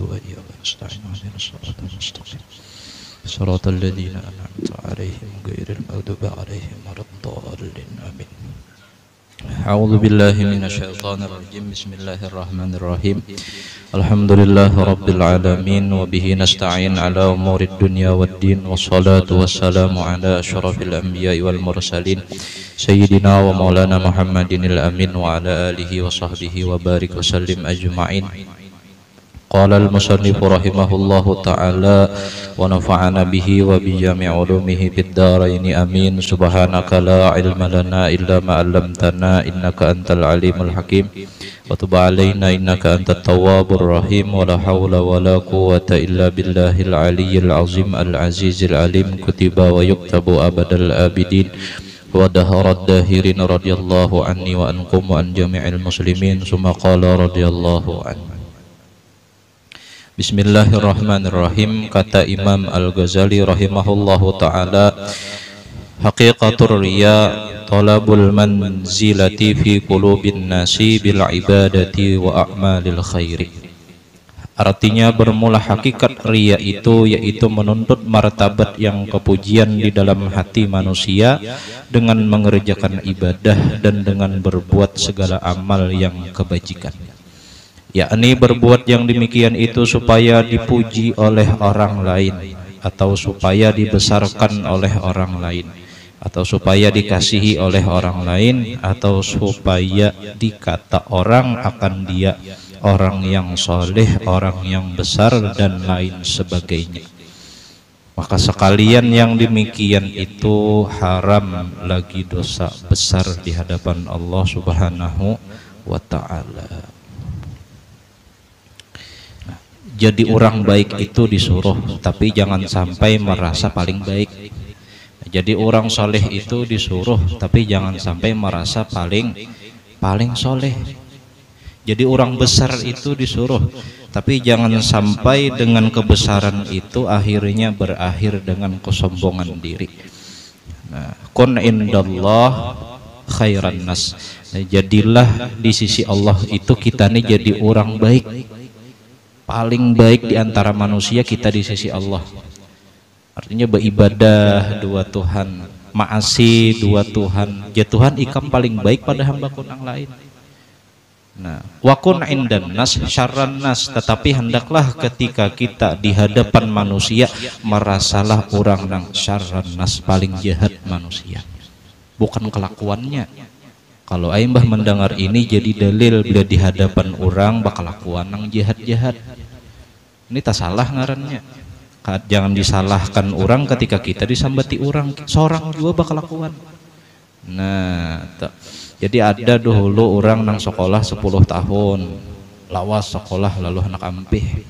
وإياك نستعين اهدنا الصراط المستقيم صراط الذين أنعمت عليهم غير المغضوب عليهم ولا الضالين آمين. أعوذ بالله من الشيطان الرجيم. بسم الله الرحمن الرحيم. الحمد لله رب العالمين وبه نستعين على أمور الدنيا والدين والصلاة والسلام على أشرف الأنبياء والمرسلين سيدنا ومولانا محمد الأمين وعلى آله وصحبه وبارك وسلم أجمعين. قال المصنف رحمه الله تعالى ونفعنا به وبجميع علومه في الدارين آمين. سبحانك لا علم لنا إلا ما علمتنا إنك أنت العليم الحكيم وتب علينا إنك أنت التواب الرحيم ولا حول ولا قوة إلا بالله العلي العظيم العزيز العليم. كتب ويكتب أبد الآبدين ودهر الداهرين رضي الله عني وعنكم وعن جميع المسلمين. ثم قال رضي الله عنه. Bismillahirrahmanirrahim. Kata Imam Al-Ghazali rahimahullahu ta'ala, haqiqatur riya talabul manzilati fi qulubin nasi bil ibadati wa a'malil khairi. Artinya bermula hakikat riya itu yaitu menuntut martabat yang kepujian di dalam hati manusia dengan mengerjakan ibadah dan dengan berbuat segala amal yang kebajikan, yakni berbuat yang demikian itu supaya dipuji oleh orang lain, atau supaya dibesarkan oleh orang lain, atau supaya dikasihi oleh orang lain, atau supaya dikata orang akan dia orang yang soleh, orang yang besar, dan lain sebagainya. Maka sekalian yang demikian itu haram lagi dosa besar di hadapan Allah Subhanahu wa ta'ala. Jadi orang baik itu disuruh, tapi jangan sampai merasa paling baik. Jadi orang soleh itu disuruh, tapi jangan sampai merasa paling soleh. Jadi orang besar itu disuruh, tapi jangan sampai dengan kebesaran itu akhirnya berakhir dengan kesombongan diri. Nah, kun indallah khairan nas. Jadilah di sisi Allah itu kita nih jadi orang baik. Paling baik di antara manusia kita di sisi Allah. Artinya beribadah dua Tuhan, maasi dua Tuhan. Ya Tuhan ikam paling baik pada hamba kunang lain. Nah, wakun indan nas syarran nas, tetapi hendaklah ketika kita di hadapan manusia merasalah orang nang syarran nas, paling jahat manusia. Bukan kelakuannya. Kalau Aimbah mendengar ini jadi dalil bila di hadapan orang bakal lakuan nang jahat-jahat. Ini tak salah ngarannya. Jangan disalahkan orang ketika kita disambati orang. Seorang juga bakal lakuan. Nah, jadi ada dahulu orang nang sekolah 10 tahun, lawas sekolah lalu hendak ampih.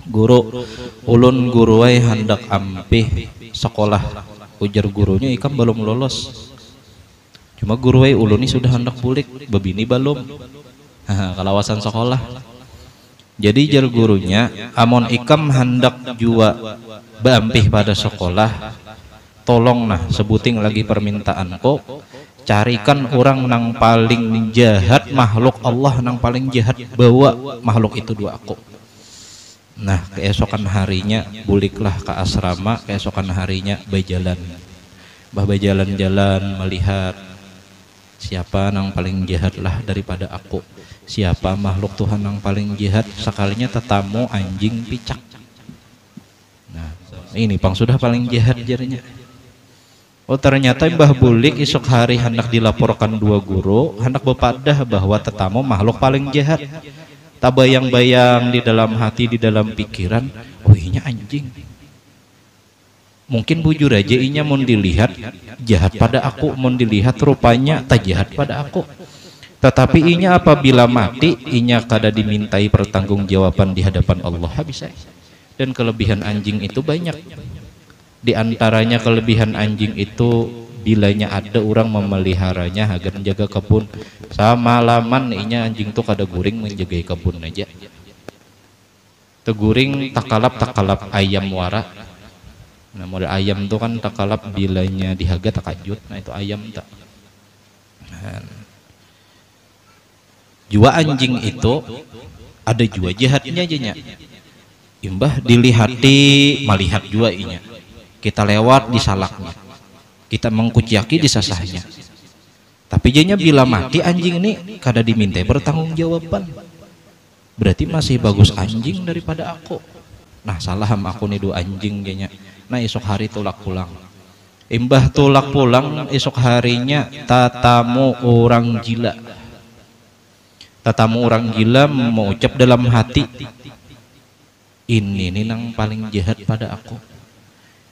Guru ulun guruai hendak ampih sekolah. Ujar gurunya ikam belum lolos. Cuma guru uluni sudah hendak bulik, babini belum. Kalawasan sekolah. Jadi jar gurunya, amon ikam hendak jua bampih pada sekolah, tolong nah sebuting lagi permintaan kok, carikan orang nang paling jahat makhluk Allah nang paling jahat, bawa makhluk itu dua aku. Nah keesokan harinya buliklah ke asrama, keesokan harinya berjalan, berjalan-jalan melihat siapa nang paling jahat lah daripada aku, siapa makhluk Tuhan nang paling jahat. Sekalinya tetamu anjing picak. Nah ini pang sudah paling jahat jarinya. Oh ternyata Mbah Bulik esok hari hendak dilaporkan dua guru, hendak bepadah bahwa tetamu makhluk paling jahat. Tak bayang-bayang di dalam hati, di dalam pikiran, oh ini anjing. Mungkin bujur aja inya mau dilihat jahat pada aku, mau dilihat rupanya tak jahat pada aku. Tetapi inya apabila mati, inya kada dimintai pertanggungjawaban di hadapan Allah habis. Dan kelebihan anjing itu banyak. Di antaranya kelebihan anjing itu bilanya ada orang memeliharanya agar menjaga kebun. Sama laman inya anjing tuh kada guring menjaga kebun aja. Teguring takalap ayam wara. Nah model ayam tuh kan takalap bilanya dihaga takajut. Nah itu ayam tak. Nah, jua anjing itu ada jua jahatnya aja nya. imbah dilihati melihat jua inya, kita lewat di salaknya, kita mengkuciaki di sasahnya. Tapi jadinya bila mati anjing ini kada diminta bertanggung jawaban, berarti masih bagus anjing daripada aku. Nah salah aku nih dua anjing jadinya. Nah esok hari tulak pulang, imbah tulak pulang esok harinya tatamu orang gila. Tatamu orang gila mau ucap dalam hati, ini nih nang paling jahat pada aku.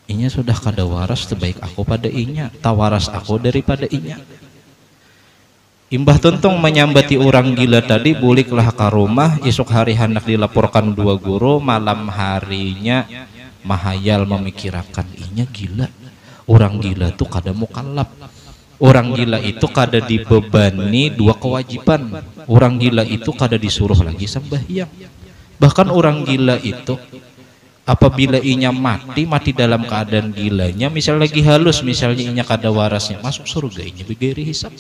Inya sudah kada waras terbaik aku pada inya, tawaras aku daripada inya. Imbah tuntung menyambati orang gila tadi, buliklah ke rumah. Esok hari hendak dilaporkan dua guru, malam harinya mahayal memikirkan inya gila. Orang gila tuh kada mukallaf. Orang gila itu kada dibebani dua kewajiban. Orang gila itu kada disuruh lagi sembahyang. Bahkan orang gila itu apabila inya mati dalam keadaan gilanya, misal lagi halus, misalnya inya kada warasnya, masuk surga inya bigeri hisab.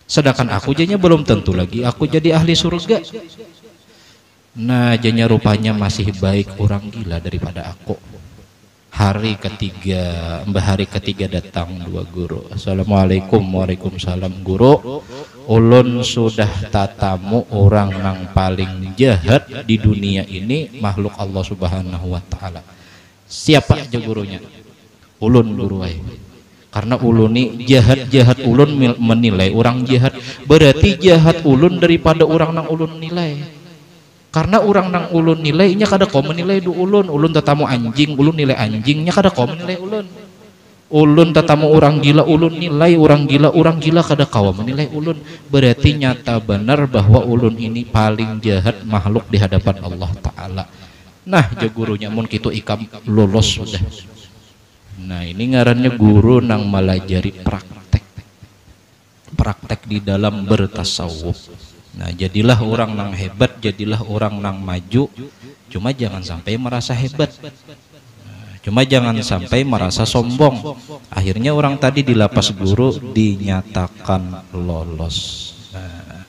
Sedangkan aku jadinya belum tentu lagi aku jadi ahli surga. Nah jadinya rupanya masih baik orang gila daripada aku. Hari ketiga datang dua guru. Assalamualaikum. Waalaikumsalam guru. Ulun sudah tatamu orang yang paling jahat di dunia ini, makhluk Allah Subhanahu wa taala. Siapa aja gurunya? Ulun guru ay. Karena ulun ini jahat ulun menilai orang jahat, berarti jahat ulun daripada orang nang ulun nilai. Karena orang nang ulun nilainya kada kau menilai du ulun tetamu anjing, ulun nilai anjingnya kada kau menilai ulun tetamu orang gila, ulun nilai orang gila kada kau menilai ulun. Berarti nyata benar bahwa ulun ini paling jahat makhluk di hadapan Allah Ta'ala. Nah jagurunya mun kitu ikam lolos sudah. Nah ini ngarannya guru nang melajari praktek di dalam bertasawuf. Nah jadilah orang nang hebat, jadilah orang nang maju, cuma jangan sampai merasa hebat, cuma jangan sampai merasa sombong. Akhirnya orang tadi di lapas guru dinyatakan lolos. Nah,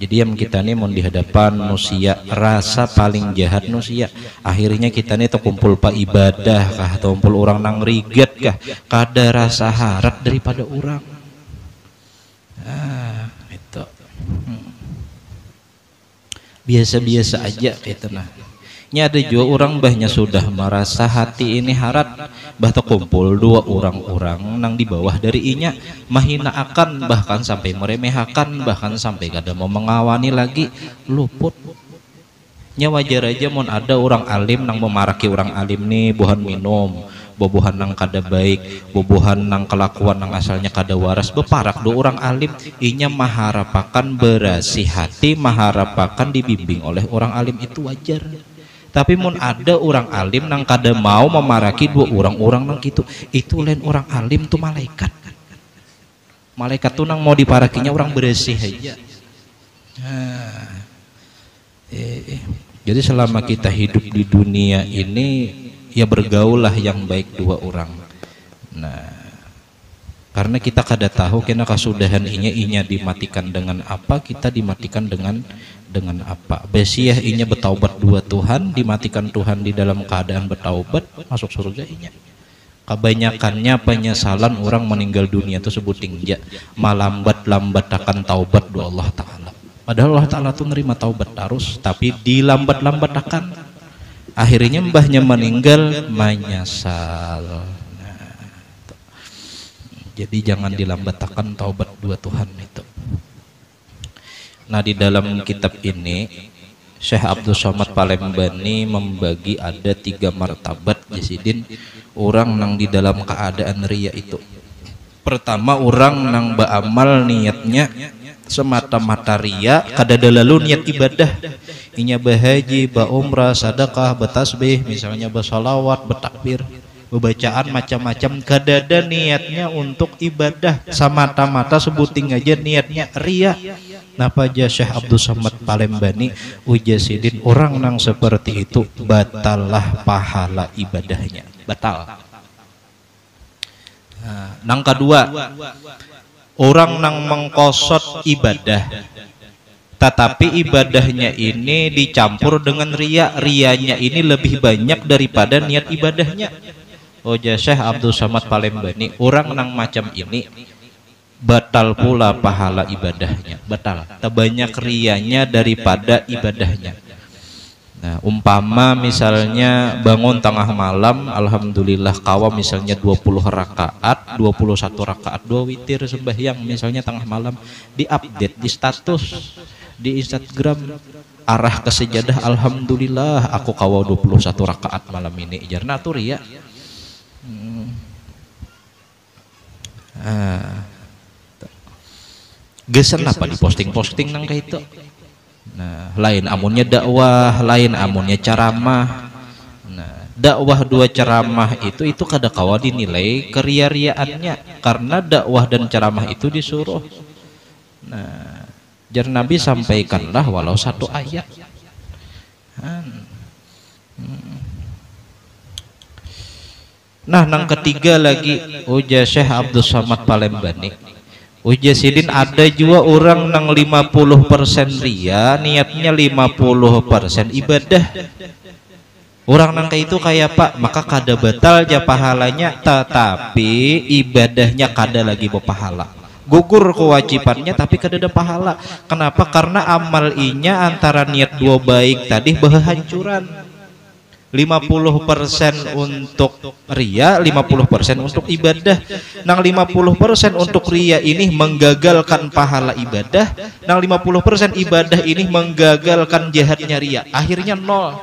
jadi yang kita nih mau di hadapan manusia rasa paling jahat manusia, akhirnya kita nih terkumpul pak ibadah kah, terkumpul orang nang riget kah, kada rasa harap daripada orang. Nah itu biasa-biasa aja gitu. Nah ini ada juga orang bahnya sudah merasa hati ini harat, bah terkumpul dua orang-orang nang di bawah dari inya mahina akan, bahkan sampai meremehkan, bahkan sampai kada mau mengawani lagi, luput. Nya wajar aja mon ada orang alim nang memaraki orang alim nih buhan minum, bobohan nang kada baik, bobohan nang kelakuan nang asalnya kada waras, beparak do orang alim, inya maharapakan berasih hati, maharapakan dibimbing oleh orang alim, itu wajar. Tapi mun ada orang alim nang kada mau memaraki dua orang-orang nang gitu, itu lain orang alim tuh malaikat. Malaikat tuh nang mau diparakinya orang bersih aja. Jadi selama kita hidup di dunia ini ya bergaullah yang baik dua orang. Nah, karena kita kada tahu kena kasudahan inya dimatikan dengan apa, kita dimatikan dengan apa. Besiah inya bertaubat dua Tuhan, dimatikan Tuhan di dalam keadaan bertaubat, masuk surga inya. Kebanyakannya penyesalan orang meninggal dunia itu sebuting ja, malambat-lambat akan taubat dua Allah Ta'ala. Padahal Allah Ta'ala tuh nerima taubat terus, tapi dilambat-lambat akan. Akhirnya mbahnya meninggal menyesal. Nah, jadi jangan dilambatkan taubat dua Tuhan itu. Nah di dalam kitab ini Syekh Abdul Somad Palembani membagi ada 3 martabat jasidin orang nang di dalam keadaan ria itu. Pertama orang nang beramal niatnya semata-mata ria, kada lalu niat ibadah, inya bahaji, baumrah, sedekah, bertasbih, misalnya bersolawat, bertakbir, bacaan macam-macam, kada ada niatnya untuk ibadah, semata-mata sebuting aja niatnya ria. Napa aja Syekh Abdul Somad Palembani ujasidin orang nang seperti itu batallah pahala ibadahnya, batal. Nah, nang kedua orang nang mengkosot ibadah, tetapi ibadahnya ini dicampur dengan ria, rianya ini lebih banyak daripada niat ibadahnya. Ujar Syekh Abdul Somad Palembani, orang nang macam ini batal pula pahala ibadahnya, batal, terbanyak rianya daripada ibadahnya. Nah, umpama misalnya bangun tengah malam, alhamdulillah kawa misalnya 20 rakaat, 21 rakaat, 2 witir sembahyang misalnya tengah malam, diupdate di status di Instagram, arah ke sejadah, alhamdulillah aku kawa 21 rakaat malam ini, jarna tuh ria. Gesen apa di posting-posting nang kayak itu. Nah, lain amunnya dakwah, lain amunnya ceramah. Nah, dakwah dua ceramah itu kada kawa dinilai keria-riaannya, karena dakwah dan ceramah itu disuruh. Nah, jar Nabi sampaikanlah walau satu ayat. Nah, nang ketiga lagi ujar Syekh Abdul Somad Palembani, ujar Sidin, ada juga orang nang 50% ria, niatnya 50% ibadah. Orang nang kayak itu kayak Pak, maka kada batal aja pahalanya, tetapi ibadahnya kada lagi berpahala. Gugur kewajibannya tapi kada ada pahala. Kenapa? Karena amal inya antara niat dua baik tadi berhancuran. 50% untuk ria, 50% untuk ibadah. Nang 50% untuk ria ini menggagalkan pahala ibadah, nang 50% ibadah ini menggagalkan jahatnya ria. Akhirnya nol.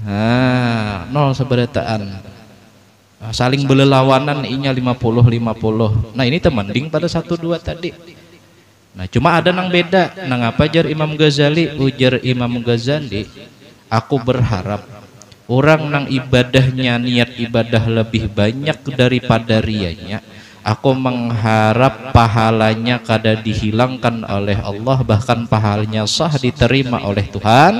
Nah, nol seberataan. Saling berlawanan inya 50-50. Nah, ini temanding pada 1-2 tadi. Nah, cuma ada nang beda. Nang apa jar Imam Ghazali? Ujar Imam Ghazali, aku berharap orang nang ibadahnya niat ibadah lebih banyak daripada rianya, aku mengharap pahalanya kada dihilangkan oleh Allah, bahkan pahalanya sah diterima oleh Tuhan.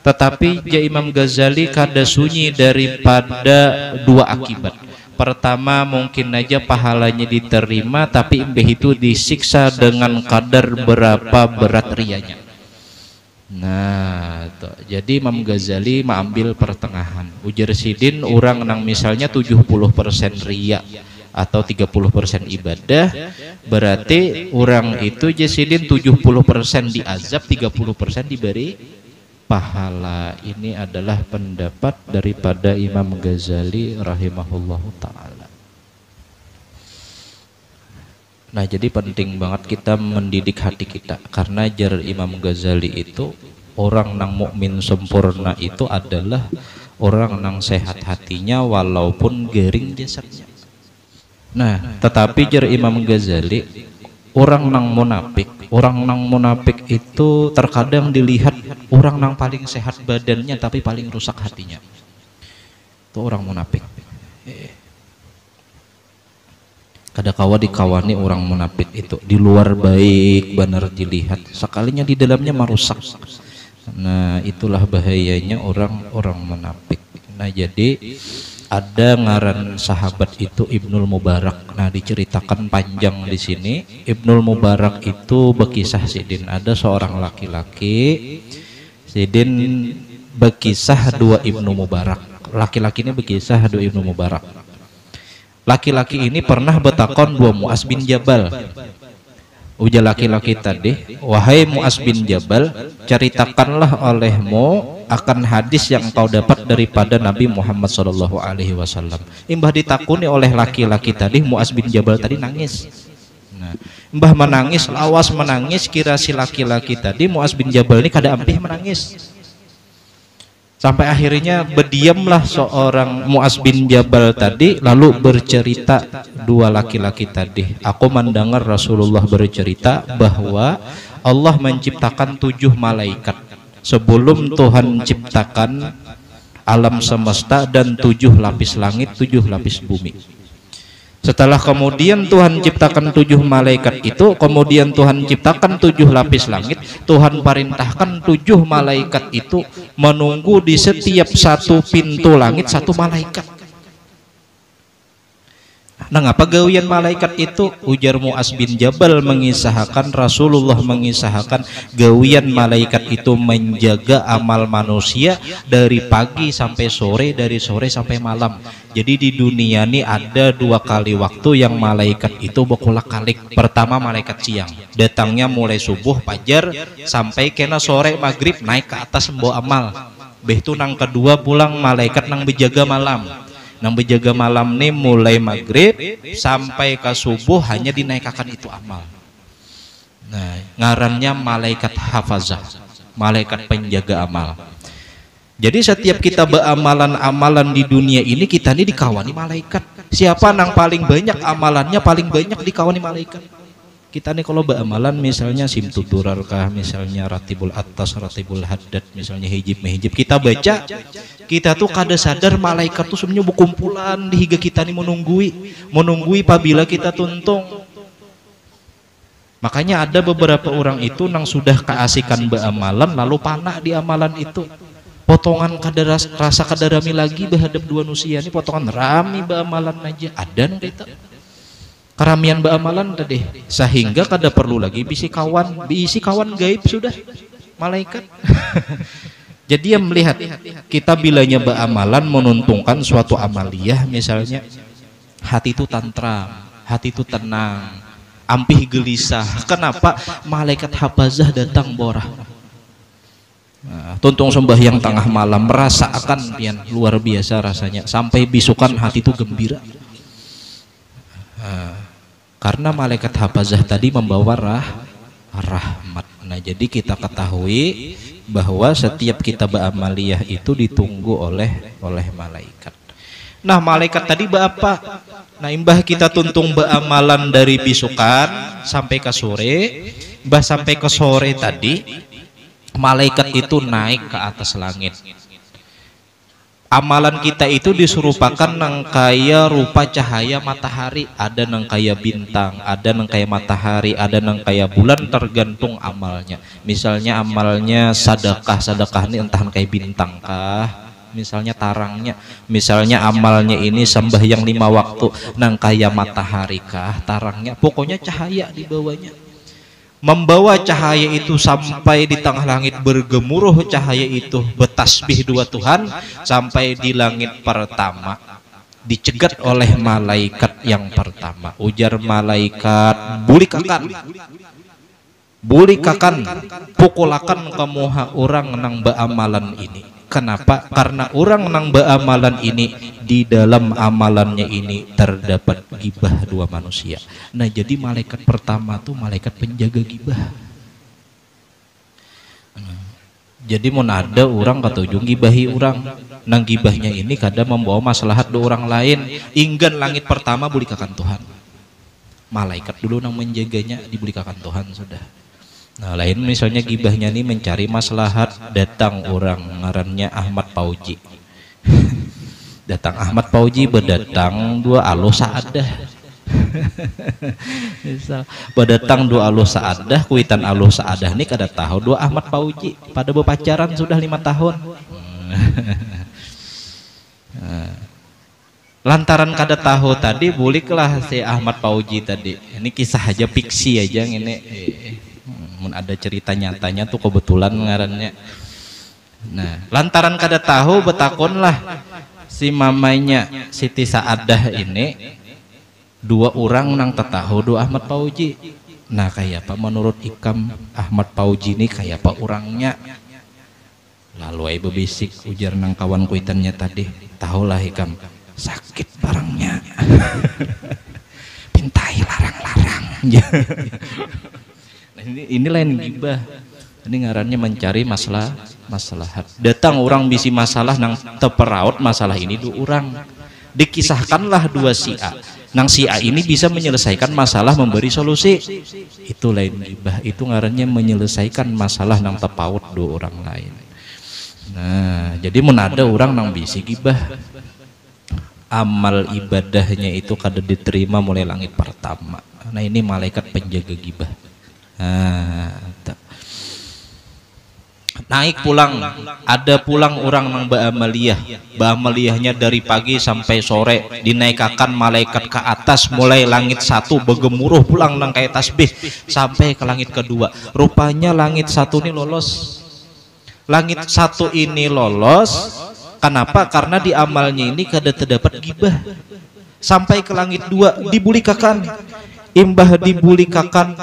Tetapi ya Imam Ghazali kada sunyi daripada dua akibat. Pertama, mungkin aja pahalanya diterima tapi imbeh itu disiksa dengan kadar berapa berat rianya. Nah, jadi Imam Ghazali mengambil pertengahan. Ujar Sidin, orang nang misalnya 70% ria atau 30% ibadah, berarti orang itu Sidin 70% diazab, 30% diberi pahala. Ini adalah pendapat daripada Imam Ghazali rahimahullahu ta'ala. Nah, jadi penting banget kita mendidik hati kita, karena jar Imam Ghazali itu orang nang mukmin sempurna itu adalah orang nang sehat hatinya walaupun gering jasadnya. Nah, tetapi jar Imam Ghazali, orang nang munafik itu terkadang dilihat orang nang paling sehat badannya tapi paling rusak hatinya. Itu orang munafik. Kada kawa dikawani orang munafik itu, di luar baik benar dilihat, sekalinya di dalamnya merusak. Nah, itulah bahayanya orang-orang munafik. Nah, jadi ada ngaran sahabat itu Ibnul Mubarak. Nah, diceritakan panjang di sini. Ibnul Mubarak itu berkisah Sidin, ada seorang laki-laki, Sidin berkisah dua Ibnu Mubarak. Laki-laki ini berkisah dua Ibnu Mubarak. Laki-laki ini pernah bertakon dua Mu'az bin Jabal. Ujar laki-laki tadi, wahai Mu'az bin Jabal, ceritakanlah olehmu akan hadis yang kau dapat daripada Nabi Muhammad SAW. Imbah ditakuni oleh laki-laki tadi, Mu'az bin Jabal tadi nangis. Nah, mbah menangis, lawas menangis, kira si laki-laki tadi Mu'az bin Jabal ini kada ampih menangis. Sampai akhirnya berdiamlah seorang Mu'az bin Jabal tadi, lalu bercerita dua laki-laki tadi, aku mendengar Rasulullah bercerita bahwa Allah menciptakan 7 malaikat sebelum Tuhan ciptakan alam semesta dan 7 lapis langit, 7 lapis bumi. Setelah kemudian Tuhan ciptakan 7 malaikat itu, kemudian Tuhan ciptakan 7 lapis langit, Tuhan perintahkan 7 malaikat itu menunggu di setiap satu pintu langit 1 malaikat. Nah, ngapa gawian malaikat itu? Ujar Mu'az bin Jabal mengisahkan, Rasulullah mengisahkan gawian malaikat itu menjaga amal manusia dari pagi sampai sore, dari sore sampai malam. Jadi di dunia ini ada 2 kali waktu yang malaikat itu bekolak-kalik. Pertama malaikat siang, datangnya mulai subuh fajar sampai kena sore maghrib naik ke atas membawa amal. Begitu nang kedua pulang malaikat nang berjaga malam. Nang berjaga malam nih mulai maghrib sampai ke subuh hanya dinaikkan itu amal. Nah, ngarannya malaikat hafazah, malaikat penjaga amal. Jadi setiap kita beramalan-amalan di dunia ini, kita ini dikawani malaikat. Siapa nang paling banyak amalannya, paling banyak dikawani malaikat. Kita nih kalau beramalan misalnya simtuturarkah, misalnya ratibul atas, ratibul haddad, misalnya hijib mehijib, kita baca, kita tuh kada sadar malaikat tuh sebenarnya berkumpulan di higa kita nih menunggui apabila kita tuntung. Makanya ada beberapa orang itu nang sudah keasikan beramalan lalu panah di amalan itu. Potongan kadar rasa kadarami lagi berhadap dua nusia ini, potongan rami beramalan aja ada nang kita. Keramian beramalan tadi sehingga kada perlu lagi bisi kawan gaib sudah malaikat. Jadi dia melihat kita bilanya beramalan menuntungkan suatu amaliyah, misalnya hati itu tantram, hati itu tenang, ampih gelisah. Kenapa? Malaikat hafazah datang borah. Nah, tuntung sembahyang tengah malam merasakan yang luar biasa rasanya sampai bisukan hati itu gembira. Karena malaikat hafazah tadi membawa rahmat. Nah, jadi kita ketahui bahwa setiap kita beramaliyah itu ditunggu oleh malaikat. Nah, malaikat tadi berapa? Nah, imbah kita tuntung beramalan dari bisukan sampai ke sore, imbah sampai ke sore tadi malaikat itu naik ke atas langit. Amalan kita itu diserupakan nang kaya rupa cahaya matahari, ada nang kaya bintang, ada nang kaya matahari, ada nang kaya bulan, tergantung amalnya. Misalnya amalnya sedekah ini entah kayak bintang kah, misalnya tarangnya, misalnya amalnya ini sembahyang 5 waktu nang kaya matahari kah, tarangnya, pokoknya cahaya di bawahnya. Membawa cahaya itu sampai di tengah langit, bergemuruh cahaya itu bertasbih dua Tuhan sampai di langit pertama, dicegat oleh malaikat yang pertama. Ujar malaikat, bulikakan pukulakan kemuha orang nang beamalan ini. Kenapa? Karena orang nang beamalan ini, di dalam amalannya ini terdapat gibah 2 manusia. Nah, jadi malaikat pertama tuh malaikat penjaga gibah. Jadi mau ada orang kata ujung gibahi orang, nang gibahnya ini kadang membawa maslahat do orang lain. Inggan langit pertama bulikakan Tuhan. Malaikat dulu nang menjaganya dibulikakan Tuhan sudah. Nah, lain misalnya gibahnya ini mencari maslahat, datang orang ngarannya Ahmad Pauji. Datang Ahmad Pauji, berdatang 2 aloh saadah. Berdatang 2 aloh saadah, kuitan aloh saadah ini kada tahu 2 Ahmad Pauji pada berpacaran sudah 5 tahun. Lantaran kada tahu tadi, buliklah si Ahmad Pauji tadi. Ini kisah aja, fiksi aja ini. Ada cerita nyatanya tuh kebetulan ngarannya. Nah, lantaran kada tahu betakonlah si mamanya Siti Saadah ini 2 orang nang tetahu 2 Ahmad Pauji. Nah, kayak apa menurut Ikam Ahmad Pauji ini kayak apa orangnya? Lalu ai bebisik ujar nang kawan kuitannya tadi, tahulah Ikam sakit barangnya. Pintai larang-larang. Ini lain gibah. Ini ngarannya mencari maslahat. Datang orang bisi masalah nang teperaut masalah ini 2 orang. Dikisahkanlah 2 si A. Nang si A ini bisa menyelesaikan masalah, memberi solusi. Itu lain gibah. Itu ngarannya menyelesaikan masalah nang tepaut 2 orang lain. Nah, jadi menada orang nang bisi gibah. Amal ibadahnya itu kada diterima mulai langit pertama. Nah, ini malaikat penjaga gibah. naik pulang, ada pulang orang nang ba'amaliyahnya dari pagi sampai sore, dinaikakan malaikat ke atas mulai langit 1 begemuruh pulang nang kayak tasbih sampai ke langit kedua. Rupanya langit 1 ini lolos. Langit 1 ini lolos. Kenapa? Karena di amalnya ini kada terdapat gibah. Sampai ke langit 2 dibulikakan. Imbah dibulikakan,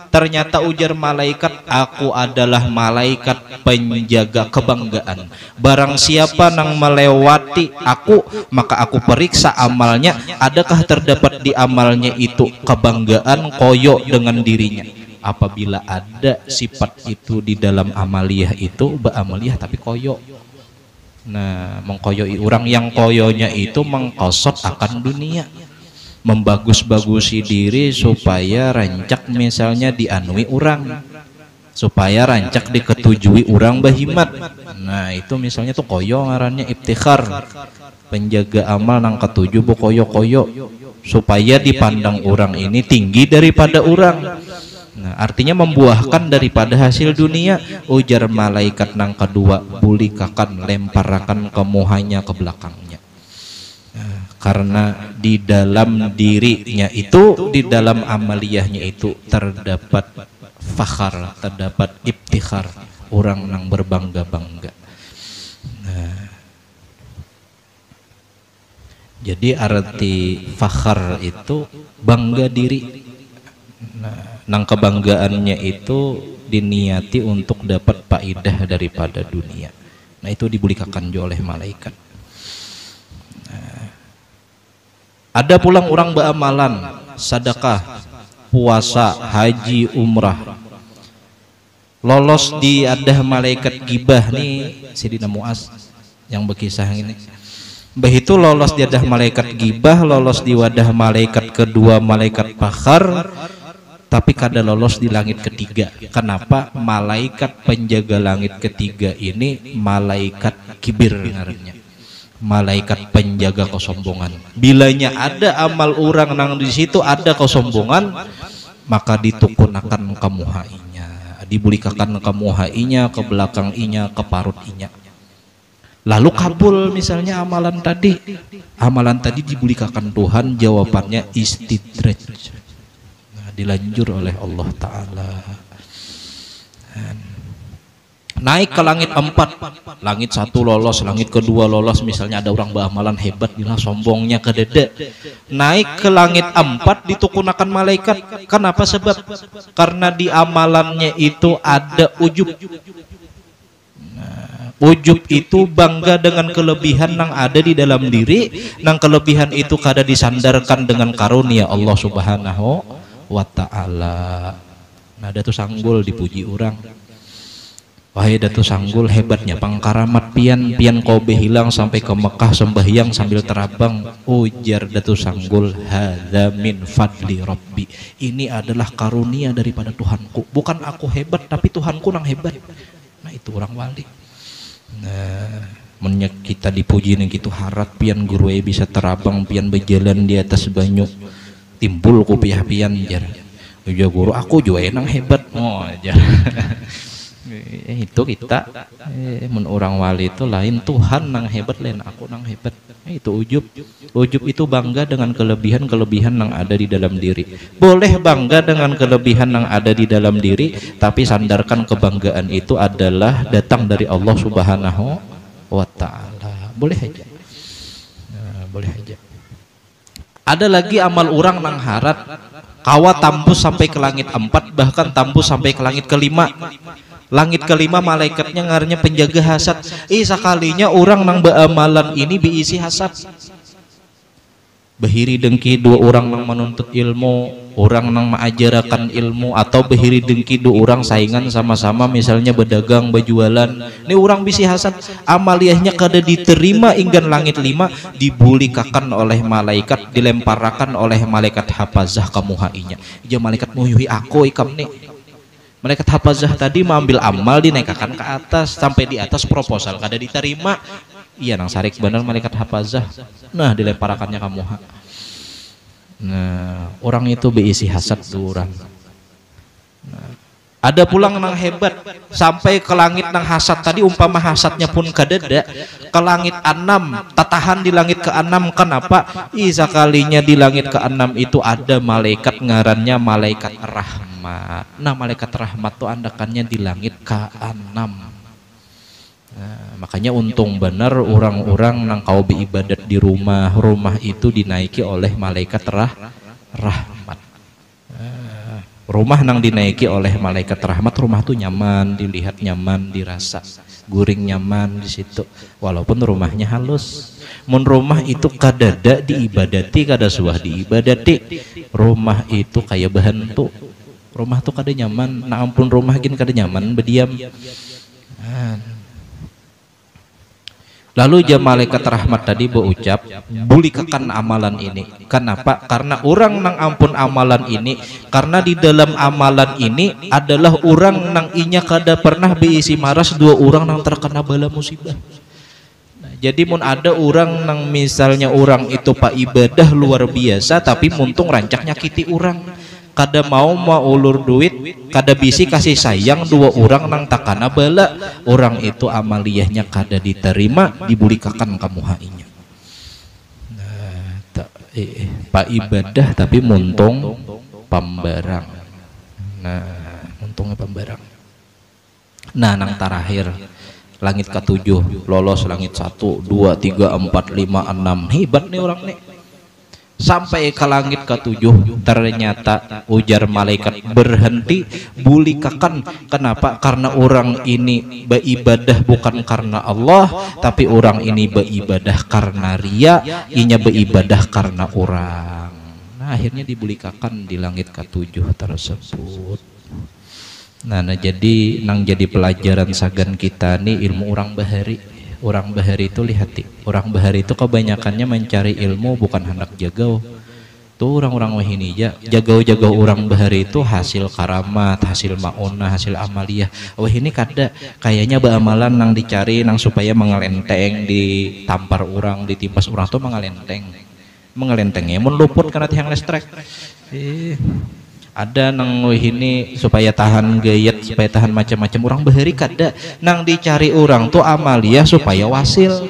ternyata ujar malaikat, aku adalah malaikat penjaga kebanggaan. Barang siapa nang melewati aku, maka aku periksa amalnya, adakah terdapat di amalnya itu kebanggaan koyo dengan dirinya. Apabila ada sifat itu di dalam amaliyah itu, ba'amaliyah tapi koyo. Nah, mengkoyoi orang yang koyonya itu mengkosot akan dunia, membagus-bagusi diri supaya rancak misalnya dianui orang, supaya rancak diketujui orang bahimat. Nah itu misalnya tuh koyo ngarannya iftikhar, penjaga amal nang ketujuh bu koyo-koyo supaya dipandang orang ini tinggi daripada orang. Nah artinya membuahkan daripada hasil dunia. Ujar malaikat nang kedua, bulikakan, lemparakan kemuhanya ke belakangnya. Karena di dalam dirinya itu, di dalam amaliyahnya itu terdapat fakhar, terdapat ibtikhar, orang yang berbangga-bangga. Nah, jadi arti fakhar itu bangga diri. Nah, nang kebanggaannya itu diniati untuk dapat faidah daripada dunia. Nah itu dibulikakan oleh malaikat. Ada pulang orang beramalan, sedekah, puasa, haji, umrah, lolos di adah malaikat gibah nih, Sidina Muaz yang berkisah ini. Begitu lolos di adah malaikat gibah, lolos di wadah malaikat kedua, malaikat fakhar, tapi kada lolos di langit ketiga. Kenapa? Malaikat penjaga langit ketiga ini malaikat kibir ngarannya. Malaikat penjaga kesombongan. Bilanya ada amal orang nang di situ ada kesombongan, maka ditukunakan kemuhainya, dibulikakan kemuhainya, ke belakang inya, ke parut inya. Lalu kabul misalnya amalan tadi dibulikakan Tuhan, jawabannya istidraj. Nah, dilanjur oleh Allah Ta'ala. Naik ke langit 4, langit 1 lolos, langit kedua lolos, misalnya ada orang beramalan hebat, bilang sombongnya kedede. Naik ke langit 4 ditukunakan malaikat. Kenapa? Sebab karena di amalannya itu ada ujub. Nah, ujub itu bangga dengan kelebihan yang ada di dalam diri, nang kelebihan itu kada disandarkan dengan karunia Allah Subhanahu wa Ta'ala. Nah, ada tuh sanggul dipuji orang. Wahai Datu Sanggul, hebatnya pangkaramat pian kobe hilang sampai ke Mekah sembahyang sambil terabang. Ujar Datu Sanggul, hadza min fadli rabbi. Ini adalah karunia daripada Tuhanku. Bukan aku hebat, tapi Tuhanku nang hebat. Nah itu orang wali. Nah, menyak kita dipuji nih gitu harat pian guru bisa terabang pian berjalan di atas banyu. Timbul ku pian jar. Ujar guru, aku juga nang hebat. Oh jar. Itu kita men orang wali itu lain, Tuhan nang hebat lain aku nang hebat. Itu ujub itu bangga dengan kelebihan yang ada di dalam diri. Boleh bangga dengan kelebihan yang ada di dalam diri, tapi sandarkan kebanggaan itu adalah datang dari Allah Subhanahu wa Ta'ala. Boleh aja. Nah, boleh aja. Ada lagi amal orang nang harat kawa tambus sampai ke langit 4, bahkan tambus sampai ke langit kelima. Langit kelima malaikatnya ngarnya penjaga hasad. Sekalinya orang nang beamalan ini diisi hasad. Behiri dengki dua orang nang menuntut ilmu, orang nang mengajarkan ilmu, atau behiri dengki dua orang saingan sama-sama misalnya berdagang, berjualan. Ini orang bisi hasad, amaliyahnya kada diterima inggan langit 5 dibulikakan oleh malaikat, dilemparakan oleh malaikat hafazah kamuhainya. Ya malaikat muhyuhi aku ikam nih. Malaikat hafazah tadi mengambil amal dinaikkan ke atas, sampai di atas proposal kada diterima. Iya nang sarik benar malaikat hafazah. Nah dilemparakannya kamu. Nah orang itu berisi hasad tuh orang. Nah, Ada pulang nang hebat sampai ke langit nang hasad tadi, umpama hasadnya pun kadada ke langit enam, tatahan di langit ke enam. Kenapa? Sekalinya di langit ke enam itu ada malaikat ngarannya malaikat rahmat. Nah malaikat rahmat tuh andakannya di langit ke enam. Nah, makanya untung bener orang-orang nang kau beribadat di rumah itu dinaiki oleh malaikat rahmat. Rumah nang dinaiki oleh malaikat rahmat, rumah tuh nyaman, dilihat nyaman, dirasa guring nyaman di situ. Walaupun rumahnya halus. Mun rumah itu kadada diibadati, kada suah diibadati. Rumah itu kayak bahantu. Rumah tuh kada nyaman. Nah ampun rumah gin kada nyaman berdiam. Lalu jam malaikat rahmat tadi berucap, bulikakan amalan ini. Kenapa? Karena orang nang ampun amalan ini, karena di dalam amalan ini adalah orang nang inya kada pernah beisi maras dua orang nang terkena bala musibah. Nah, jadi mun ada orang nang misalnya orang itu pak ibadah luar biasa, tapi muntung rancak nyakiti orang. Kada mau ulur duit, kada bisi kasih sayang dua orang nang takana bala, orang itu amaliyahnya kada diterima, dibulikakan kamu hainya. Nah, pak ibadah tapi muntung pambarang. Nah, muntungnya pambarang. Nah, nang terakhir langit ke-7 lolos, langit 1, 2, 3, 4, 5, 6. Hebat nih orang nih. Sampai ke langit ke-7 ternyata ujar malaikat berhenti, bulikakan. Kenapa? Karena orang ini beribadah bukan karena Allah, tapi orang ini beribadah karena ria, inya beribadah karena orang. Nah akhirnya dibulikakan di langit ke-7 tersebut. Nah jadi nang jadi pelajaran sagan kita nih ilmu orang bahari. Orang bahari itu lihati, orang bahari itu kebanyakannya mencari ilmu bukan hendak jagau. Tuh orang-orang wahini jagau-jagau orang bahari itu hasil karamat, hasil mauna, hasil amaliyah. Wahini kada kayaknya beramalan nang dicari nang supaya mengelenteng, ditampar orang, ditimpas orang tuh mengelentengnya mun luput karena tiang listrik. Ada nang ini supaya tahan gayet, supaya tahan macam-macam. Orang bahari kada nang dicari orang tuh amaliyah supaya wasil.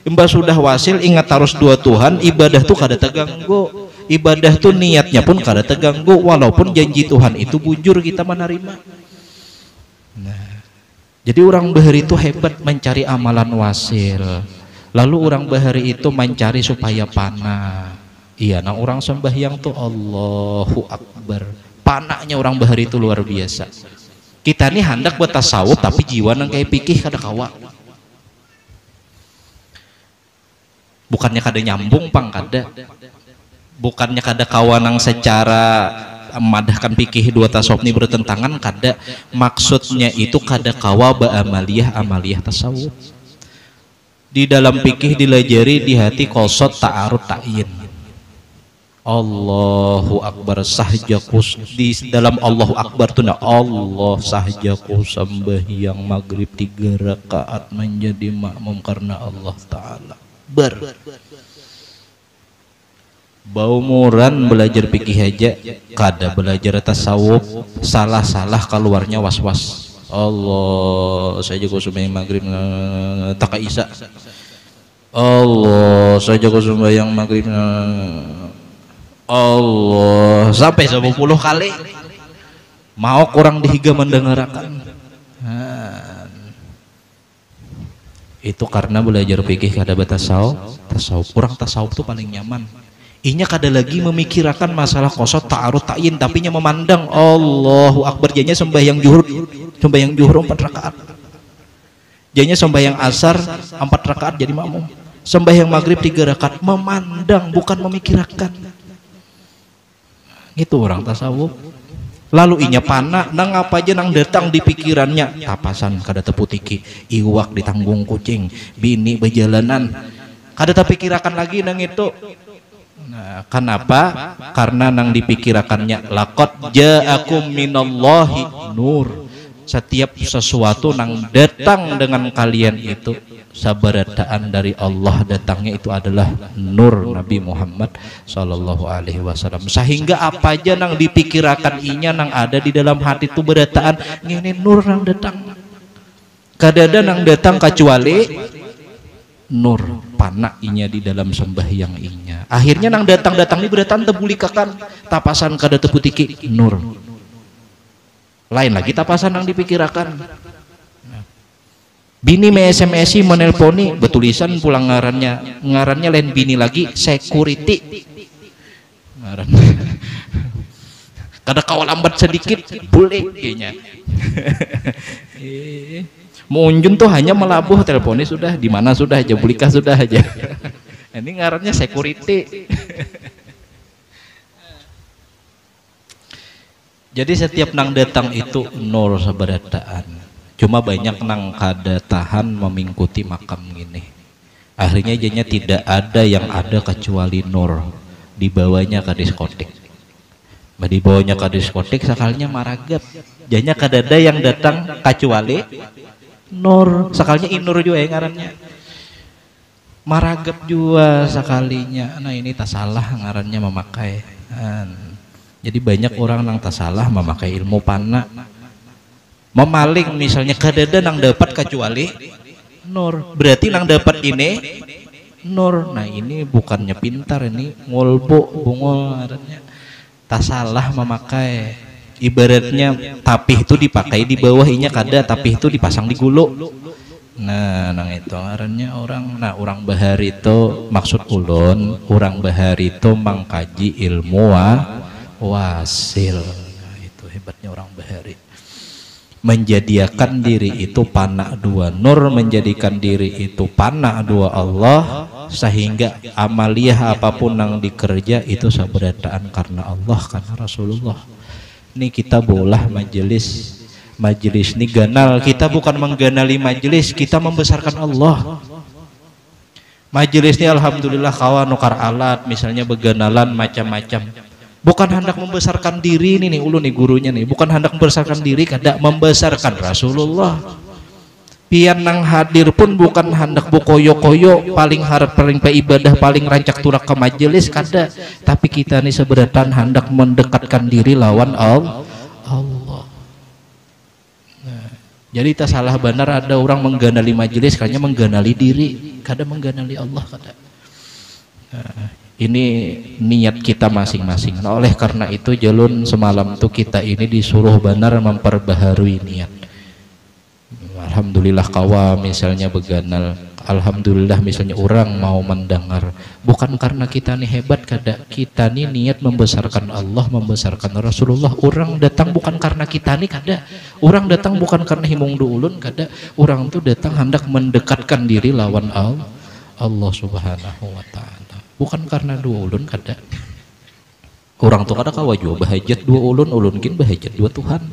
Imbas sudah wasil ingat harus dua Tuhan, ibadah tuh kada terganggu. Ibadah tuh niatnya pun kada terganggu, walaupun janji Tuhan itu bujur kita menerima. Nah, jadi orang bahari itu hebat mencari amalan wasil. Lalu orang bahari itu mencari supaya panah. Iya, nah orang sembahyang tuh Allahu Akbar. Panaknya orang bahari itu luar biasa. Kita nih hendak buat tasawuf tapi jiwa nang kayak pikih kada kawa. Bukannya kada nyambung pang kada. Bukannya kada kawa nang secara madahkan pikih dua tasawuf ini bertentangan kada. Maksudnya itu kada kawa amaliyah tasawuf. Di dalam pikih dilajari di hati kosot ta'arud ta'yin. Allahu Akbar sahjaku di dalam Allahu Akbar tuh Allah sahjaku sembahyang maghrib 3 rakaat menjadi makmum karena Allah Ta'ala baumuran belajar fikih aja kada belajar tasawuf salah-salah keluarnya was-was. Allah sahjaku sembahyang maghrib tak isa. Allah sahjaku sembahyang maghrib Allah sampai 10 kali mau kurang dihiga mendengarkan. Itu karena belajar fikih kada tasawuf. Kurang tasawuf tuh paling nyaman. Inya kada lagi memikirkan masalah kosot ta'arud ta'yin, tapi nya memandang Allahu Akbar. Jadinya sembahyang zuhur 4 rakaat. Jadinya sembahyang asar 4 rakaat jadi makmum. Sembahyang maghrib 3 rakaat memandang bukan memikirkan. Itu orang tasawuf. Lalu inya panah nang apa aja nang datang di pikirannya, tapasan kada teputiki, iwak ditanggung kucing, bini berjalanan kada terpikirakan lagi nang itu. Nah, kenapa? Karena nang dipikirakannya laqad ja'akum minallahi nur. setiap sesuatu nang datang dengan kalian itu sabarataan dari Allah, datangnya itu adalah nur Nabi Muhammad sallallahu alaihi wasallam, sehingga apa aja nang dipikirakan inya nang ada di dalam hati itu berataan ini nur nang datang, kadada nang datang kecuali nur panak inya di dalam sembahyang inya, akhirnya nang datang ini berataan tebulikakan tapasan kada teputiki nur lain lagi tapasan nang dipikirakan. Bini me SMS menelponi betulisan pulang ngarannya lain bini lagi security ngaran. Kada kau lambat sedikit boleh kayaknya. Munjun tuh hanya melabuh teleponnya sudah di mana sudah aja bulikah sudah aja. Ini ngarannya security. Jadi setiap nang datang itu nur sabarataan. Cuma banyak nang kada tahan memingkuti makam gini. Akhirnya jadinya tidak ada yang ada kecuali nur. Dibawanya ke diskotik. Dibawanya ke diskotik sekalinya maragap. Jadinya kada ada yang datang kecuali nur. Sekalinya inur juga yang ngarannya. Maragap juga sekalinya. Nah ini tak salah ngarannya memakai. Jadi banyak orang nang tak salah memakai ilmu panah. Memaling misalnya kadada nang dapat kecuali nur, berarti nang dapat ini nur. Nah ini bukannya pintar, ini ngolbo bungol artinya tak salah memakai. Ibaratnya tapih itu dipakai di bawahnya kada, tapih itu dipasang di gulu. Nah nang itu artinya orang. Nah orang bahari itu maksud ulun, orang bahari itu mengkaji ilmu wasil. Nah itu hebatnya orang bahari. Menjadikan diri itu panak dua nur, menjadikan diri itu panak dua Allah, sehingga amaliyah apapun yang dikerja itu sabarataan karena Allah, karena Rasulullah. Ini kita bolah majelis ini ganal, kita bukan mengganali majelis, kita membesarkan Allah. Majelis ini alhamdulillah kawan nukar alat misalnya beganalan macam-macam. Bukan hendak membesarkan diri nih ulun nih gurunya nih, bukan hendak membesarkan diri, kada membesarkan Rasulullah. Pian nang hadir pun bukan hendak bukoyo-koyo paling harap paling ibadah paling rancak turak ke majelis kada, tapi kita nih seberatan hendak mendekatkan diri lawan Allah. Nah, jadi tak salah benar ada orang mengganali majelis kayaknya mengganali diri, kada mengganali Allah kada. Nah, ini niat kita masing-masing. Nah, oleh karena itu jalun semalam tuh kita ini disuruh benar memperbaharui niat. Alhamdulillah kawa misalnya beganal, alhamdulillah misalnya orang mau mendengar, bukan karena kita nih hebat kada, kita nih niat membesarkan Allah, membesarkan Rasulullah. Orang datang bukan karena kita nih kada, orang datang bukan karena himung ulun kada, orang tuh datang hendak mendekatkan diri lawan Allah Subhanahu wa ta'ala. Bukan karena dua ulun kada. Orang tuh kada kawa jua bahajat dua ulun kin bahajat dua Tuhan.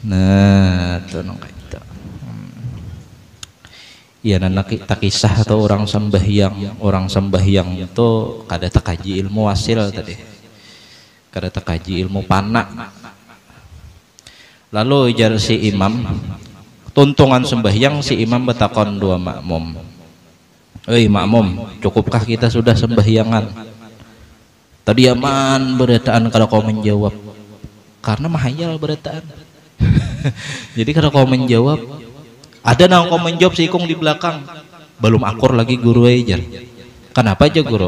Nah, tenang kita. Iya nana kita kisah atau orang sembahyang itu kada takaji ilmu wasil tadi. Kada takaji ilmu panak. Lalu jar si imam tuntungan sembahyang si imam betakon dua makmum. Makmum, cukupkah kita sudah sembahyangan? Tadi aman berataan kalau kau menjawab, karena mahayal berataan. Jadi kalau kau menjawab, ada nang kau menjawab si ikung di belakang, belum akur lagi guru ajar. Kenapa aja guru?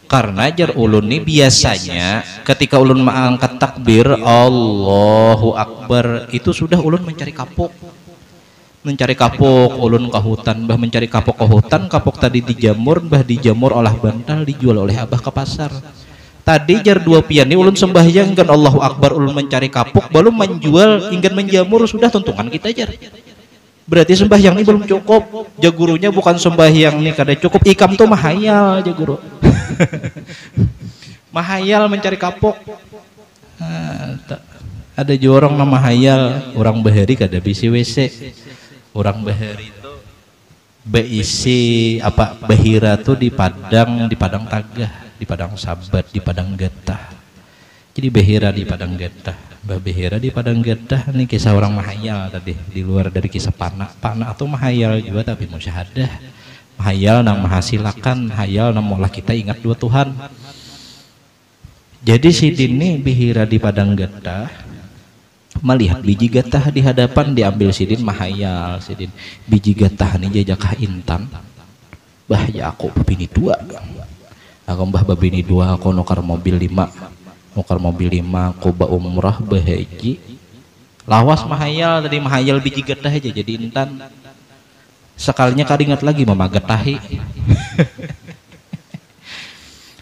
Karena ajar ulun ini biasanya ketika ulun mengangkat takbir Allahu Akbar itu sudah ulun mencari kapuk. Mencari kapok ulun ke hutan, bah mencari kapok ke hutan, kapok tadi dijamur, bah dijamur olah bantal dijual oleh abah ke pasar. Tadi jar dua pian ini ulun sembahyang kan Allahu Akbar, ulun mencari kapok belum menjual ingin menjamur sudah tuntungan kita jar. Berarti sembahyang ini belum cukup. Jagurunya bukan sembahyang nih kada cukup, ikam tuh mahayal jaguru. Mahayal mencari kapok. Ada juga orang mahayal, orang bahari kada bisi WC. Orang bahari itu beisi apa bahira tuh di padang tagah, di padang sabat, di padang getah. Jadi Behira di Padang Getah, Mbah Behira di Padang Getah, ini kisah orang mahayal tadi, di luar dari kisah Pana atau mahayal juga tapi musyahadah. Mahayal nang mahasilakan, hayal nang molah kita ingat dua Tuhan. Jadi Sidin ini Behira di Padang Getah melihat biji getah di hadapan, diambil Sidin mahayal. Sidin biji getah ini jajakah intan, bah ya aku babini dua, aku mbah babini dua, aku nukar mobil 5, aku ba umrah bahaji, lawas mahayal tadi, mahayal biji getah aja jadi intan. Sekalinya kadingat lagi mama getahi.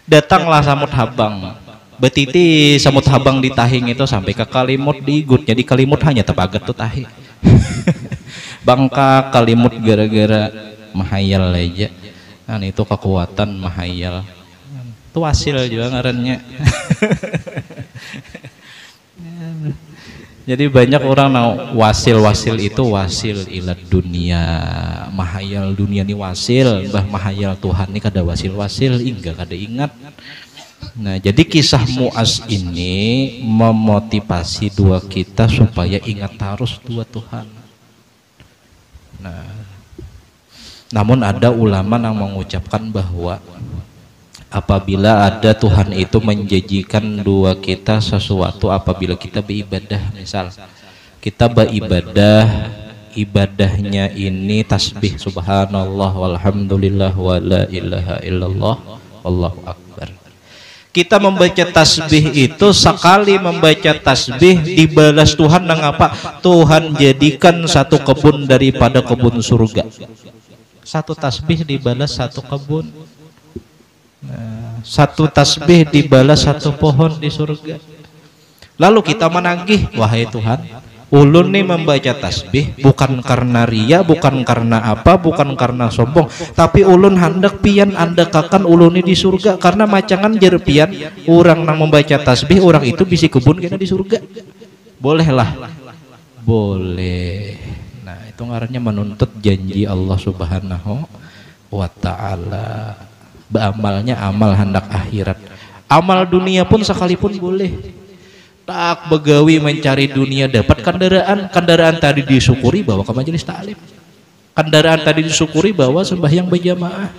Datanglah samut habang, betiti samut habang di tahing itu sampai ke Kalimut diigut. Jadi Kalimut hanya tebaget tuh tahi. Bangka Kalimut gara-gara mahayal aja. Kan itu kekuatan mahayal. Itu wasil juga ngarannya. Jadi banyak orang wasil itu wasil ilat dunia, mahayal dunia ini wasil, bah mahayal Tuhan ini kada wasil hingga kada ingat. Nah, jadi kisah Muaz ini memotivasi dua kita supaya ingat terus dua Tuhan. Nah, namun ada ulama yang mengucapkan bahwa apabila ada Tuhan itu menjanjikan dua kita sesuatu, apabila kita beribadah, misal kita beribadah, ibadahnya ini tasbih subhanallah walhamdulillah wa la ilaha illallah wallahu akbar. Kita membaca tasbih itu, sekali membaca tasbih dibalas Tuhan dengan apa? Tuhan jadikan satu kebun daripada kebun surga. Satu tasbih dibalas satu kebun. Nah, satu tasbih dibalas satu pohon di surga. Lalu kita menagih, wahai Tuhan, ulun nih membaca tasbih bukan karena ria, bukan karena apa, bukan karena sombong, tapi ulun hendak pian andakakan ulun ini di surga, karena macangan jer pian orang nang membaca tasbih orang itu bisa kebun kena di surga. Bolehlah, boleh. Nah, itu ngarannya menuntut janji Allah Subhanahu wa Ta'ala. Beramalnya amal hendak akhirat, amal dunia pun sekalipun boleh. Tak begawi mencari dunia, dapat kendaraan tadi disyukuri bawa ke majelis taklim, kendaraan tadi disyukuri bawa sembahyang berjamaah.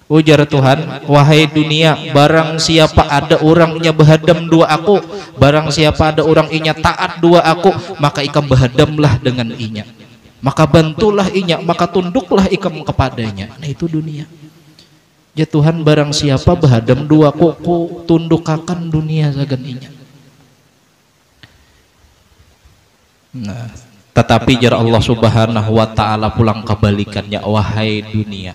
Ujar Tuhan, wahai dunia, barang siapa ada orangnya behadam dua aku, barang siapa ada orang inya taat dua aku, maka ikam behadamlah dengan inya, maka bantulah inya, maka tunduklah ikam kepadanya. Nah, itu dunia. Ya Tuhan, barang siapa behadam dua aku tundukakan dunia sagan inya. Nah, tetapi jar Allah Subhanahu wa Ta'ala pulang kebalikannya, wahai dunia,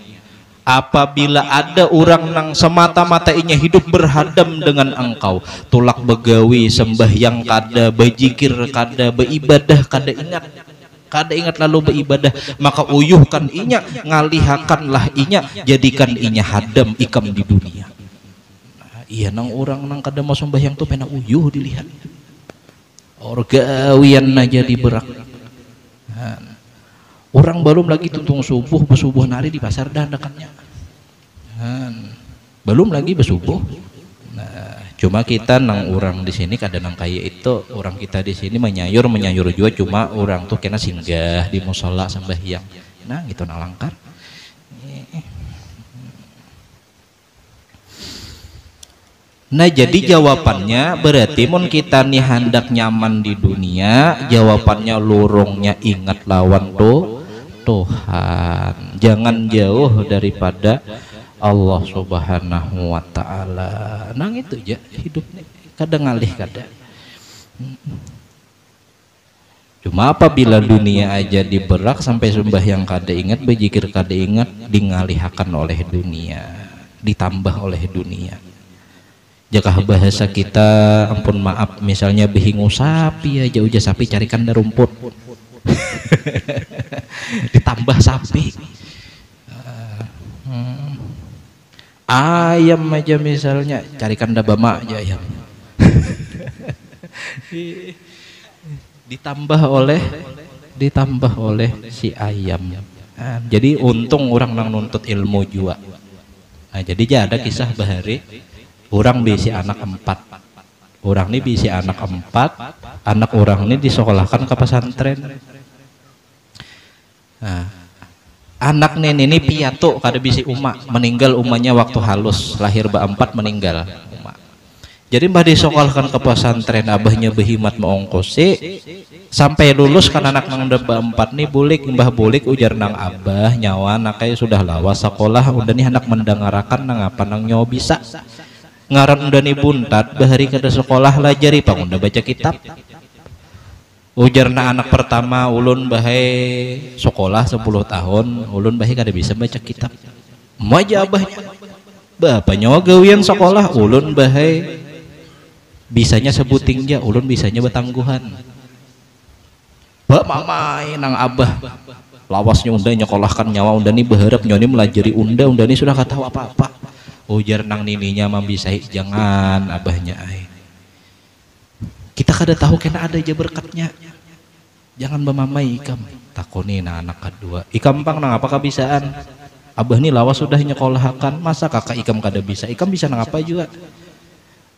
apabila ada orang nang semata-mata inya hidup berhadam dengan engkau, tulak begawi sembahyang kada, bejikir kada, beribadah kada ingat lalu beribadah, maka uyuhkan inya, ngalihakanlah inya, jadikan inya hadam ikam di dunia. Nah, iya nang orang nang kada mau sembahyang tuh pena uyuh dilihat. Orgawian aja diberak. Nah, orang belum lagi tuntung subuh, bersubuh nari di pasar dandakannya. Nah, belum lagi bersubuh. Nah, cuma kita nang orang di sini kadang nang kaya itu, orang kita di sini menyayur juga, cuma orang tuh kena singgah di musola sembahyang. Nah, gitu nang langkar. Nah, jadi jawabannya berarti mun kita nih hendak nyaman di dunia, jawabannya lurungnya ingat lawan Tuhan, jangan jauh daripada Allah Subhanahu wa Ta'ala. Nang itu aja hidup nih, kadang ngalih kadang. Cuma apabila dunia aja diberak sampai sembahyang kada ingat, berzikir kada ingat, dingalihkan oleh dunia, ditambah oleh dunia. Jaka bahasa kita, ampun maaf, misalnya behingu sapi aja, uja sapi carikan da rumput. Ditambah sapi. Ayam aja misalnya carikan da bama aja ayam. ditambah oleh si ayam. Jadi untung orang nang nuntut ilmu juga. Nah, jadi ada kisah bahari orang besi anak 4, Orang ini bisi anak 4, anak orang ini disekolahkan ke pesantren. Nah, anak ini piatu kada bisi meninggal umanya waktu halus, lahir ba-4 meninggal. Jadi mbah disekolahkan ke pesantren, abahnya behimat mengongkosi sampai lulus kan anak nang ba-4 nih bulik, mbah bulik ujar nang abah nyawa nakai sudah lawas sekolah udah nih anak mendengarakan nang apa nang nyawa bisa ngaran udah nih buntat bahari kada sekolah lajari pang udah baca kitab. Ujar na anak pertama ulun bahai sekolah 10 tahun ulun bahai kada bisa baca kitab. Maja abahnya bapaknya gawian sekolah ulun bahai bisanya sebuting ja ulun bisanya betangguhan. Ba mamai nang abah lawasnya unda nyekolahkan nyawa unda nih berharap nyoni melajari unda nih sudah kata tahu apa-apa. Ujar nang nininya mambisai jangan abahnya ai. Kita kada tahu kena ada aja berkatnya. Jangan bamamai ikam. Takoni nah anak kedua. Ikam pang nang apa kabisaan? Abah nih lawas sudah nyekolahkan masa kakak ikam kada bisa? Ikam bisa nang apa juga?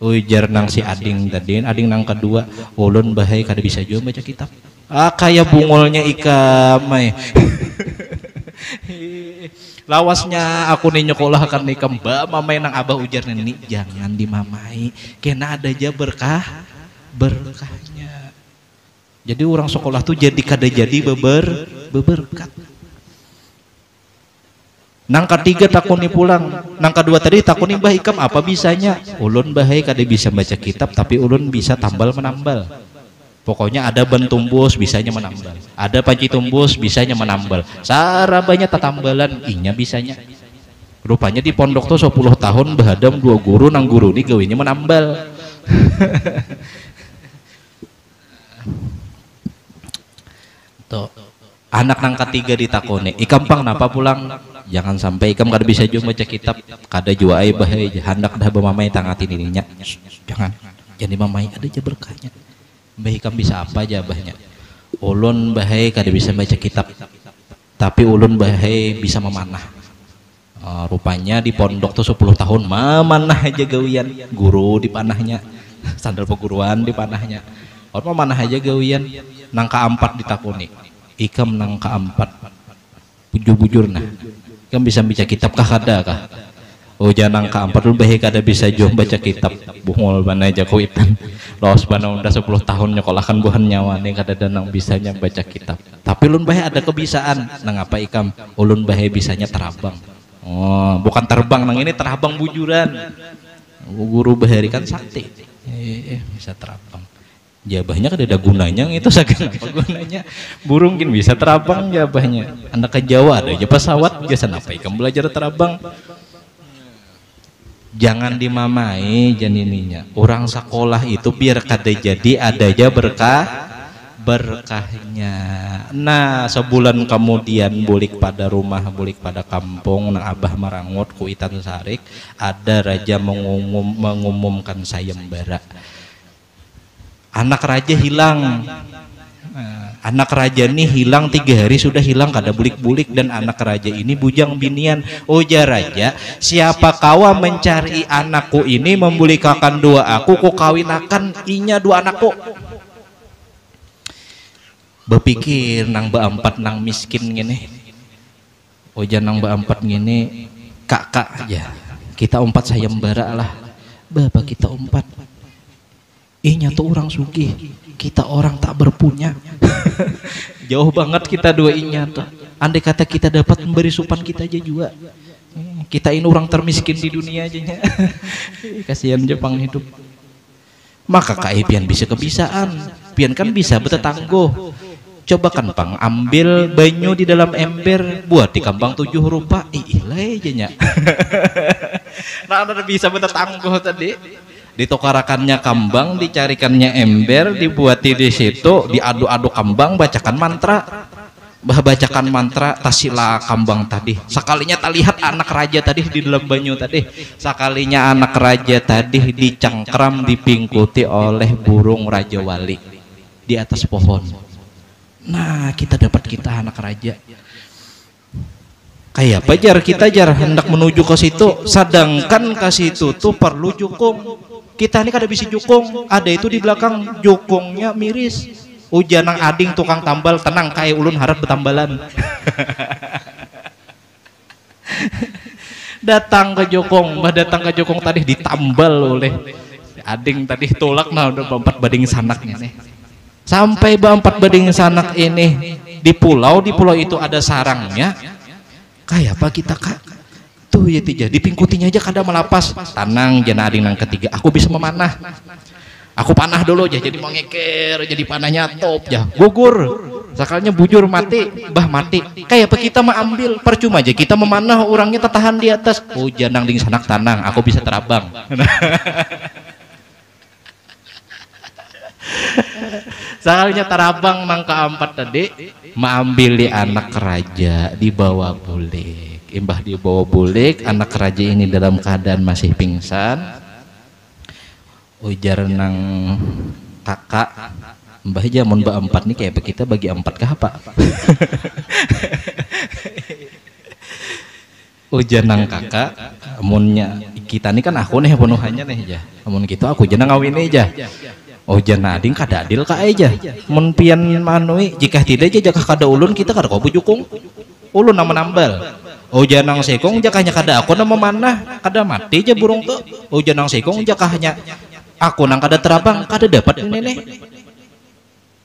Ujar nang si ading tadi, ading nang kedua, ulun bahai kada bisa juga baca kitab. Ah kayak bungolnya ikam, lawasnya aku nih nyekolahkan ikam, ba mamai nang abah ujar nini jangan dimamai, kena ada aja berkahnya. Jadi orang sekolah tuh jadi kada jadi beberkat. Nang ketiga takuni pulang, nang kedua tadi takuni mbah ikam apa bisanya? Ulun bahai kada bisa baca kitab tapi ulun bisa tambal menambal. Pokoknya ada ban tumbus bisanya menambal, ada panci tumbus bisanya menambal. Sarabanya tatambalan inya bisanya. Rupanya di pondok tuh 10 tahun bahadam 2 guru nang guru ini gawinya menambal. Tuh. Anak nang ketiga ditakoni, ikam pang napa pulang? Jangan sampai ikam kada bisa juga baca kitab, kada jua ai bahai hendak dah bamamai tangatin ininya. Jangan. Jadi mamai ada aja berkahnya. Mbah ikam bisa apa aja abahnya? Ulun bahai kada bisa baca kitab. Tapi ulun bahai bisa memanah. Rupanya di pondok tuh 10 tahun memanah aja gawian, guru di panahnya. Sandal perguruan di panahnya. Orang memanah aja gawian, nang ka-4 ditakuni. Ikam nang ka-4 bujur-bujur nah ikam bisa baca kitab kah kada kah? Oh jangan ka-4 lu bahaya kada bisa jom baca kitab bungol bana aja kuitan los bana udah 10 tahun nyekolahkan buhan nyawa nih kada nang bisanya baca kitab tapi ulun bahaya ada kebisaan nang apa ikam ulun bahaya bisanya terabang. Oh bukan terbang nang ini terabang bujuran guru bahari kan sakti bisa terabang. Jabahnya kan ada gunanya itu saking apa gunanya burung mungkin bisa terabang jabahnya anak ke Jawa ada aja pesawat biasa apa ikam belajar terabang. Jangan dimamai janininya orang sekolah itu biar kada jadi ada aja berkahnya. Nah sebulan kemudian bulik pada rumah bulik pada kampung nang abah marangut kuitan sarik ada raja mengumumkan sayembara. Anak raja hilang. Anak raja ini hilang 3 hari sudah hilang kada bulik-bulik dan anak raja ini bujang binian. Ujar raja, siapa kawa mencari anakku ini membulikakan 2 aku ku kawinakan inya 2 anakku. Berpikir nang ba-4 nang miskin gini. Ujar nang ba-4 gini, kakak aja. Kita 4 sayembara lah. Bapak kita 4. Inya tuh orang sugih, kita orang tak berpunya. Jauh banget kita 2 inya tuh. Andai kata kita dapat memberi supan kita aja juga. Kita ini orang termiskin di dunia aja. Kasihan Jepang hidup. Maka kai pian bisa kebisaan, pian kan bisa betetangguh. Coba kan pang ambil banyu di dalam ember, buat di kambang 7 rupa, ilai aja nya. Nah ada bisa betetangguh tadi. Ditokarakannya kambang, dicarikannya ember, dibuati di situ, diaduk-aduk kambang, bacakan mantra. Bacakan mantra tasila kambang tadi. Sekalinya tak lihat anak raja tadi di dalam banyu tadi. Sekalinya anak raja tadi dicangkram dipingkuti oleh burung raja wali di atas pohon. Nah, kita dapat kita anak raja. Kayak apa jar kita jar hendak menuju ke situ, sedangkan ke situ tuh perlu jukung. Kita ini kada bisa jukung, ada itu di belakang jukungnya miris. Ujanang ading tukang tambal, tenang kayak ulun harap betambalan. Datang ke jukung, datang ke jukung tadi ditambal oleh ading tadi tolak nah udah empat bading sanaknya nih. Sampai empat bading sanak ini di pulau itu ada sarangnya. Kayak apa kita kak? Tuh ya tija dipingkutinya aja kada melapas. Tenang jana ading nang ketiga aku bisa memanah. Aku panah dulu aja jadi mau ngeker jadi panahnya top ya gugur sakalnya bujur mati bah mati kayak apa kita mau ambil percuma aja kita memanah orangnya tertahan di atas. Oh janang ding sanak tanang aku bisa terabang. Sakalnya terabang nang keempat tadi mengambil di anak raja dibawa bulik. Imbah dibawa bulik anak raja ini dalam keadaan masih pingsan. Ujar nang kakak mbah aja mun mbak empat nih kayak kita bagi empat kah apa? Ujar nang kakak munnya kita nih kan aku nih penuhannya nih aja mun gitu aku jenang ngawin aja. Oh jana ading kada adil kak aja mun pian manui jika tidak aja jakah kada ulun kita kada kau bujukung ulun nama nambal. Oh janang sekong jakahnya kada aku nama manah kada mati aja burung tuh. Oh janang sekong jakahnya aku nang kada terabang kada dapat ini nih.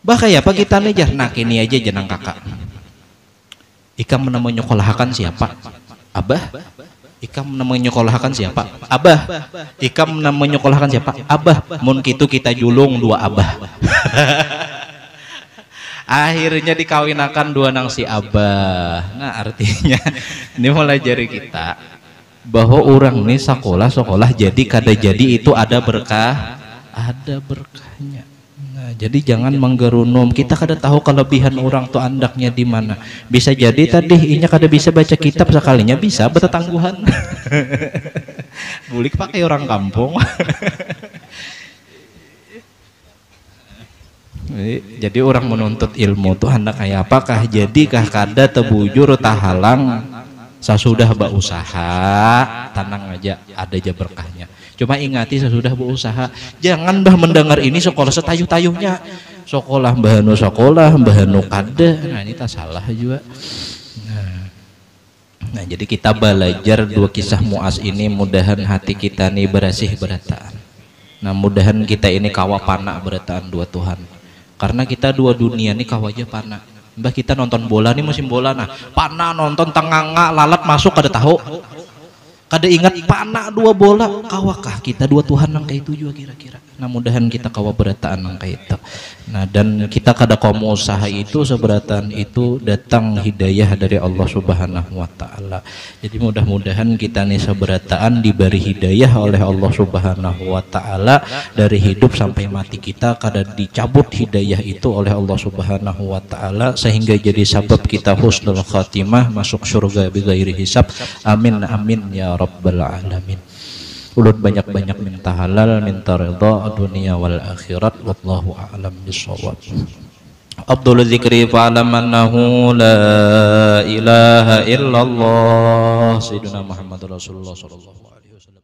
Bah kayak apa kita nih jar nak ini aja jenang kakak. Ikam menyekolahkan siapa? Abah. Ikam menyekolahkan siapa? Abah. Ikam menyekolahkan siapa? Abah. Mun kitu kita julung dua abah. Akhirnya dikawinakan dua nang si abah. Nah artinya ini mulai jari kita bahwa orang ini sekolah jadi kada jadi itu ada berkah, ada berkahnya. Nah jadi jangan menggerunum, kita kada tahu kelebihan orang tuh andaknya di mana. Bisa jadi tadi inya kada bisa baca kitab sekalinya bisa bertetangguhan. Bulik pakai orang kampung. Jadi orang menuntut ilmu tuh hendak kayak apakah jadikah kada tebujur tahalang sesudah berusaha tenang aja ada aja berkahnya. Cuma ingati sesudah berusaha jangan bah mendengar ini sekolah setayuh-tayuhnya sekolah bahanu kada. Nah ini tak salah juga. Nah jadi kita belajar dua kisah Muaz ini mudahan hati kita nih berasih berataan. Nah mudahan kita ini kawa panak berataan dua Tuhan. Karena kita dua dunia nih kawaja panah. Mbah kita nonton bola nih musim bola nah panah nonton tenganga lalat masuk kada tahu kada ingat panah dua bola kawakah kita dua Tuhan nang kayak itu juga kira-kira. Nah mudahan kita kawa berataan nang kayak itu. Nah dan kita kada komo usaha itu seberataan itu datang hidayah dari Allah Subhanahu wa taala. Jadi mudah-mudahan kita nih seberataan diberi hidayah oleh Allah Subhanahu wa taala dari hidup sampai mati kita kada dicabut hidayah itu oleh Allah Subhanahu wa taala sehingga jadi sebab kita husnul khatimah masuk surga bighairi hisab. Amin amin ya rabbal alamin. Ulun banyak-banyak minta halal, minta ridha dunia wal akhirat. Wallahu a'lam bishawab. Abdul zikri fa'alam annahu la ilaha illallah Sayyidina Muhammad Rasulullah sallallahu alaihi wasallam.